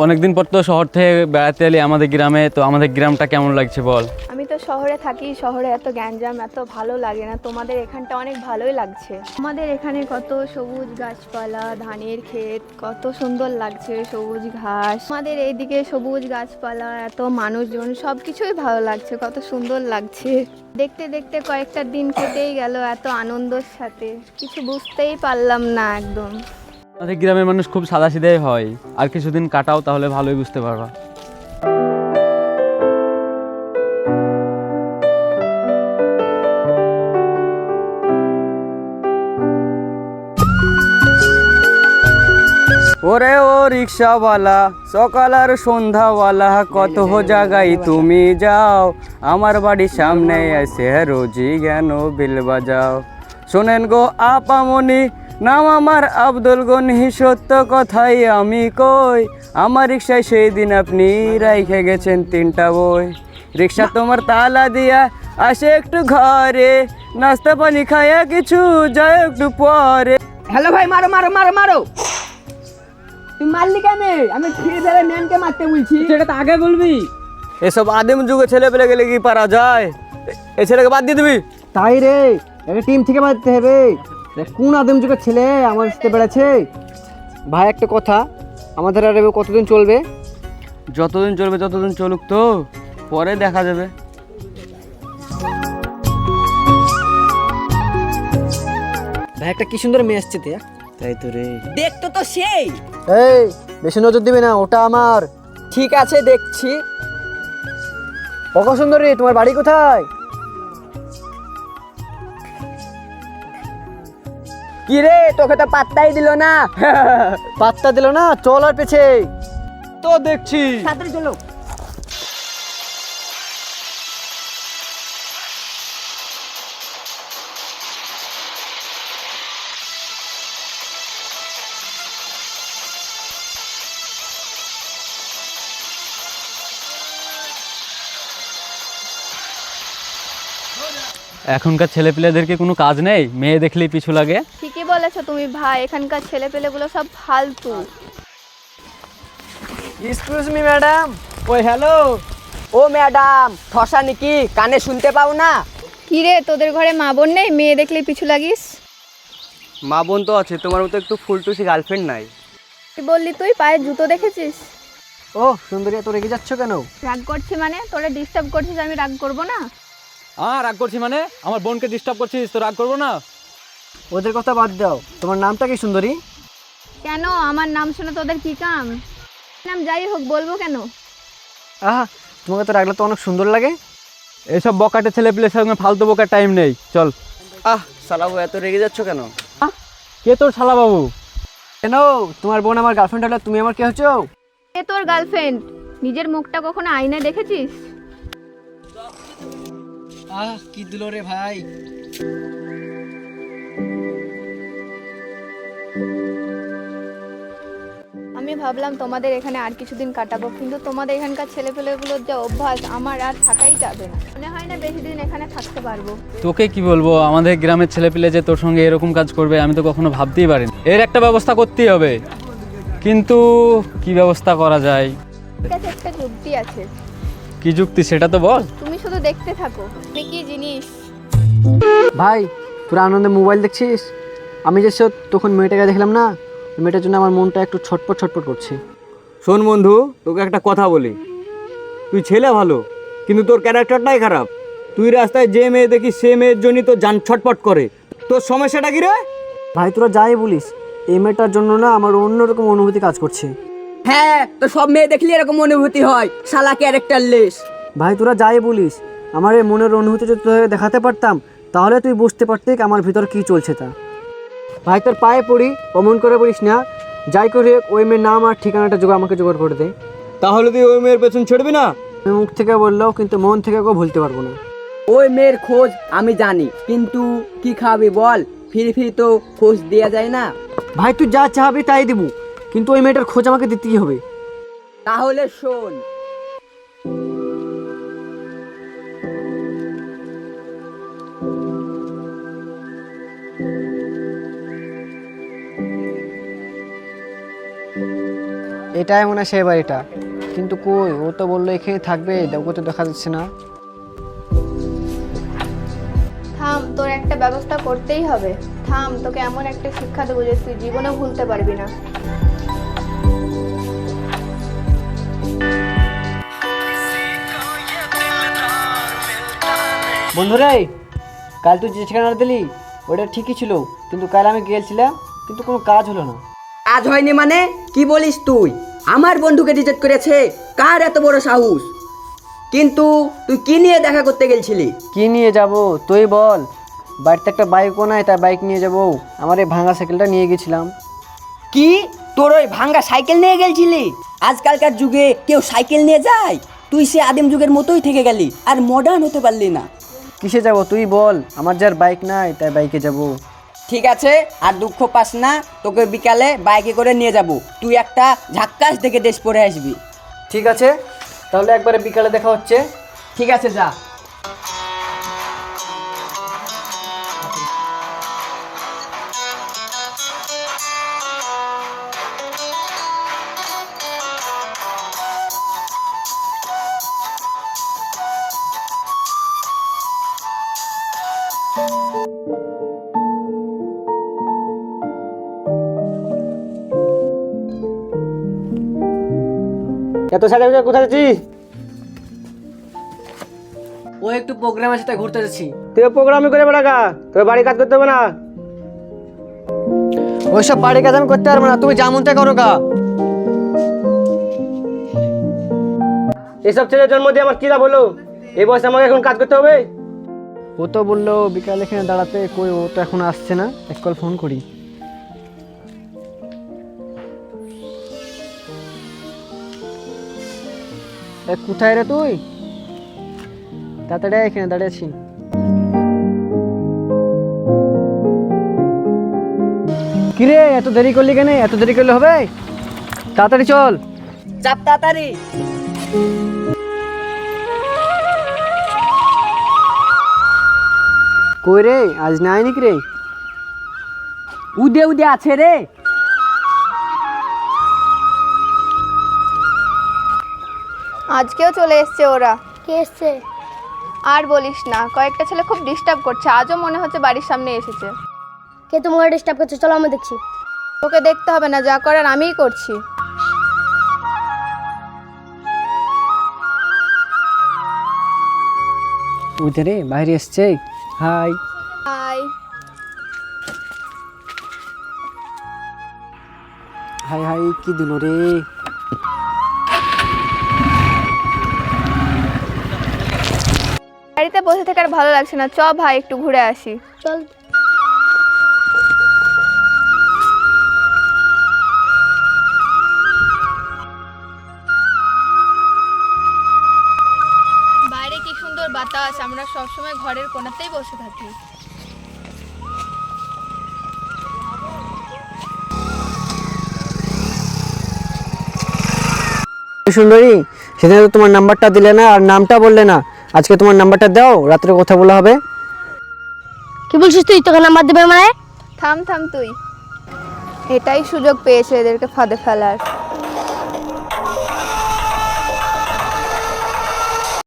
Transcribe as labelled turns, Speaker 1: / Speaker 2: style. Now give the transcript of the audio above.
Speaker 1: অনেকদিন পর তো শহর থেকে বেড়াতে এলি আমাদের গ্রামে, তো আমাদের গ্রামটা কেমন লাগছে বল?
Speaker 2: আমি তো শহরে থাকি, শহরে এত গ্যাঞ্জাম এত ভালো লাগে না। তোমাদের এখানটা অনেক ভালোই লাগছে। আমাদের এখানে কত সবুজ গাছপালা, ধানের ক্ষেত, কত সুন্দর লাগছে, সবুজ ঘাস। আমাদের এইদিকে সবুজ গাছপালা, এত মানুষজন, সব কিছুই ভালো লাগছে, কত সুন্দর লাগছে। দেখতে দেখতে কয়েকটা দিন কেটেই গেল এত আনন্দের সাথে, কিছু বুঝতেই পারলাম না একদম।
Speaker 1: আমাদের গ্রামের মানুষ খুব সাদাসিধাই হয়, আর কিছুদিন কাটাও তাহলে ভালোই বুঝতে পারবা। ওরে ও রিক্সাওয়ালা, সকাল আর সন্ধ্যাওয়ালা, কত জায়গায় তুমি যাও, আমার বাড়ির সামনে এসে রোজি জ্ঞান বিল বাজাও। শোনেন গো আপামনি, নাম আমার আব্দুল গনি, সত্য কথাই আমি কই, আমার রিক্সায় সেই দিন আপনি রাইখে গেছেন 3টা বই। রিক্সা তোমার তালা দিয়া আসে একটু ঘরে, নাস্তা পানি খায়া কিছু যায় একটু পরে।
Speaker 3: হ্যালো ভাই, মারো মারো মারো মারো। তুই মারলি কেন? আমি ফিরে ধরে ম্যামকে মারতে বলছি। সেটা তো আগে বলবি।
Speaker 1: এসব আদিম যুগে ছেলে পেলে গেলে কি পারা যায়? এই ছেলেকে বাদ দিয়ে দিবি?
Speaker 3: তাই রে, একটা টিম থেকে মারতে হবে। কোন আদিম যুগের ছেলে আমার সাথে বেড়াচ্ছে? ভাই একটা কথা, আমাদের আর এভাবে কতদিন চলবে?
Speaker 1: যতদিন চলবে ততদিন চলুক, তো পরে দেখা যাবে।
Speaker 3: ভাই একটা কি সুন্দর মেয়ে আসছে।
Speaker 1: তাই তো রে।
Speaker 3: দেখতো তো সেই। এই বেশি নজর দিবি না, ওটা আমার। ঠিক আছে দেখছি। ওকে সুন্দরী, তোমার বাড়ি কোথায়? কি রে, তোকে তো পাত্তাই দিল না। পাত্তা দিল না, চল আর পেছে
Speaker 1: তো দেখছি।
Speaker 3: তাড়াতাড়ি চলো।
Speaker 1: এখনকার ছেলেপিলেদেরকে কোনো কাজ নেই, মেয়ে দেখলেই পিছু লাগে।
Speaker 2: ঠিকই বলেছো তুমি ভাই, এখানকার ছেলেপেলেগুলো সব ফালতু।
Speaker 3: Excuse me madam. ওই হ্যালো। ও ম্যাডাম, ঠসা নাকি কানে শুনতে পাও না?
Speaker 2: কি রে, তোদের ঘরে মা বোন নেই, মেয়ে দেখলে পিছু লাগিস?
Speaker 1: মা বোন তো আছে, তোমার মতো একটু ফুলটুসি গার্লফ্রেন্ড নাই।
Speaker 2: কি বললি তুই? পায়ের জুতো দেখেছিস?
Speaker 3: ও সুন্দরী, এত রেগে যাচ্ছ কেন?
Speaker 2: রাগ করছি মানে? তোরা ডিস্টার্ব করছিস, আমি রাগ করব না?
Speaker 1: রাগ করছি মানে? আমার বোনকে ডিস্টার্ব করছিস তো রাগ করবো না?
Speaker 3: ওদের কথা বাদ দাও, তোমার নামটা কি সুন্দরী?
Speaker 2: কেন, আমার নাম শুনে তোদের কি কাম? নাম যাই হোক, বলবো কেন?
Speaker 3: আহা, তোমাকে তো রাখলে তো অনেক সুন্দর লাগে।
Speaker 1: এসব বকাটে ছেলেপিলের সঙ্গে ফালতু বকার টাইম নেই, চল। শালাবু এত রেগে যাচ্ছ কেন? কে তোর শালা বাবু?
Speaker 3: কেন, তোমার বোন আমার গার্লফ্রেন্ড হলে তুমি আমার কে হচ্ছ?
Speaker 2: এ তোর গার্লফ্রেন্ড? নিজের মুখটা কখনো আয়নায় দেখেছিস?
Speaker 3: কি দিল রে ভাই।
Speaker 2: আমি ভাবলাম তোমাদের এখানে আর কিছুদিন কাটাবো, কিন্তু তোমাদের এখানকার ছেলেপেলেগুলোর যা অভ্যাস, আমার আর থাকাই যাবে না। মনে হয় না বেশি দিন এখানে থাকতে পারবো।
Speaker 1: তোকে কি বলবো, আমাদের গ্রামের ছেলেপিলে যে তোর সঙ্গে এরকম কাজ করবে আমি তো কখনো ভাবতেই পারিনি। এর একটা ব্যবস্থা করতেই হবে, কিন্তু কি ব্যবস্থা করা যায়?
Speaker 2: ঠিক আছে, একটা যুক্তি আছে।
Speaker 1: কি যুক্তি সেটা তো বল।
Speaker 2: তুমি শুধু দেখতে থাকো, আমি কি জিনিস।
Speaker 3: ভাই তোরা আনন্দে মোবাইল দেখছিস, আমি যে তখন মেয়েটাকে দেখলাম না, ওই মেয়েটার জন্য আমার মনটা একটু ছটপট ছটপট করছে।
Speaker 4: শোন বন্ধু, তোকে একটা কথা বলি, তুই ছেলে ভালো কিন্তু তোর ক্যারেক্টারটাই খারাপ। তুই রাস্তায় যে মেয়ে দেখিস সে মেয়ের জন্যই তোর জান ছটপট করে। তোর সমস্যাটা কি রে?
Speaker 3: ভাই তোরা যাই বলিস, এই মেয়েটার জন্য না আমার অন্যরকম অনুভূতি কাজ করছে।
Speaker 5: হ্যাঁ, তো সব মেয়ে দেখলে এরকম অনুভূতি হয়, শালা ক্যারেক্টারলেস।
Speaker 3: ভাই তোরা যাই বলিস, আমার এই মনের অনুভূতি যদি তোকে দেখাতে পারতাম তাহলে তুই বুঝতে পারতিস আমার ভিতর কি চলছে তা। ভাই তোর পায়ে পড়ি, অমন করে বলিস না। যাই করি ওই মেয়ের নাম আর ঠিকানাটা আমাকে জোগাড় করে দে।
Speaker 4: তাহলে তুই ওই মেয়ের পেছন ছড়বি না?
Speaker 3: আমি মুখ থেকে বললেও কিন্তু মন থেকে কেউ ভুলতে পারবো না।
Speaker 5: ওই মেয়ের খোঁজ আমি জানি, কিন্তু কি খাবি বল, ফিরি ফিরি তো খোঁজ দেওয়া যায় না।
Speaker 3: ভাই তুই যা চাবি তাই দিব, কিন্তু ওই মেয়েটার খোঁজ আমাকে দিতেই হবে।
Speaker 5: তাহলে শোন,
Speaker 3: এটাই মনে হয় সেই বাড়িটা, কিন্তু কই, ও তো বললো এখানে থাকবে, ওকে তো দেখা যাচ্ছে না।
Speaker 2: থাম, তোর একটা ব্যবস্থা করতেই হবে। থাম, তোকে এমন একটা শিক্ষা দেবো যে তুই জীবনেও ভুলতে পারবি না।
Speaker 3: বন্ধুরে, কাল তুই যে ঠিকানা দিলি ওটা ঠিকই ছিল, কিন্তু কাল আমি গিয়েছিলাম কিন্তু কোনো কাজ হলো না।
Speaker 5: আজ হয়নি মানে কি বলিস তুই? আমার বন্ধুকে রিজেক্ট করেছে, কার এত বড় সাহস? কিন্তু তুই কি নিয়ে দেখা করতে গেছিলি?
Speaker 3: কি নিয়ে যাব তুই বল? বাড়িতে একটা বাইকও নাই, তাই বাইক নিয়ে যাব। আমার এই ভাঙা সাইকেলটা নিয়ে গেছিলাম।
Speaker 5: কি, তোর ওই ভাঙ্গা সাইকেল নিয়ে গেছিলি? আজকালকার যুগে কেউ সাইকেল নিয়ে যায়? তুই সে আদিম যুগের মতোই থেকে গেলি, আর মডার্ন হতে পারলি না।
Speaker 3: কিসে যাব তুই বল? আমার যার বাইক নাই তাই বাইকে যাব।
Speaker 5: ঠিক আছে, আর দুঃখ পাস না, তোকে বিকালে বাইকে করে নিয়ে যাব। তুই একটা ঝাক্কাস দেখে ড্রেস পরে আসবি।
Speaker 3: ঠিক আছে, তাহলে একবারে বিকালে দেখা হচ্ছে।
Speaker 5: ঠিক আছে, যা।
Speaker 3: এত সাজা কোথায় যাচ্ছিস? ও একটু প্রোগ্রাম আছে তাই ঘুরতে যাচ্ছি।
Speaker 4: তুই প্রোগ্রামই করে বেড়াকা, তোর বাড়ি কাজ করতে হবে না।
Speaker 3: ওইসব বাড়ি কাজ আমি করতে পারবো না, তুমি যেমনটা করো গা।
Speaker 4: এসব ছেলের জন্ম দিয়ে আমার কি লাভ হলো? এই বয়সে আমাকে এখন কাজ করতে হবে?
Speaker 3: ও তো বললো বিকালে এখানে দাঁড়াতে, কই ও তো এখন আসছে না, এক কল ফোন করি। কোথায় রে তুই? তাড়াতাড়ি আয়, এখানে দাঁড়িয়ে আছি। কিরে এত দেরি করলি কেন? এত দেরি করলে হবে? তাড়াতাড়ি চল।
Speaker 5: চাপ তাড়াতাড়ি।
Speaker 3: কই রে, আজ নাই নাকি রে?
Speaker 5: উদে উদে আছে রে।
Speaker 2: আজকেও চলে এসছে ওরা।
Speaker 6: কে এসছে?
Speaker 2: আর বলিস না, কয়েকটা ছেলে খুব ডিস্টার্ব করছে। আজও মনে হচ্ছে বাড়ির সামনে এসেছে।
Speaker 6: কে তোমাকে ডিস্টার্ব করছে? চলো আমি দেখছি।
Speaker 2: তোকে দেখতে হবে না, যা করার আমিই করছি।
Speaker 3: ওইটা রে বাইরে এসছে। হাই।
Speaker 2: হাই।
Speaker 3: হাই হাই, কি দিল রে?
Speaker 2: বাড়িতে বসে থেকে আর ভালো লাগছে না, চ ভাই একটু ঘুরে আসি।
Speaker 6: চল।
Speaker 2: বাইরে কি সুন্দর বাতাস, আমরা সবসময় ঘরের কোণাতেই বসে থাকি।
Speaker 3: সুন্দরী, সেদিন তো তোমার নাম্বারটা দিলে না আর নামটা বললে না। আজকে তোমার নাম্বারটা দাও, রাত্রে কথা বলা হবে।
Speaker 6: কি বলছিস তুই? তোকে নাম্বার দেবে মানে?
Speaker 2: থাম থাম তুই, এটাই সুযোগ পেয়েছে এদেরকে ফাঁদে ফেলার।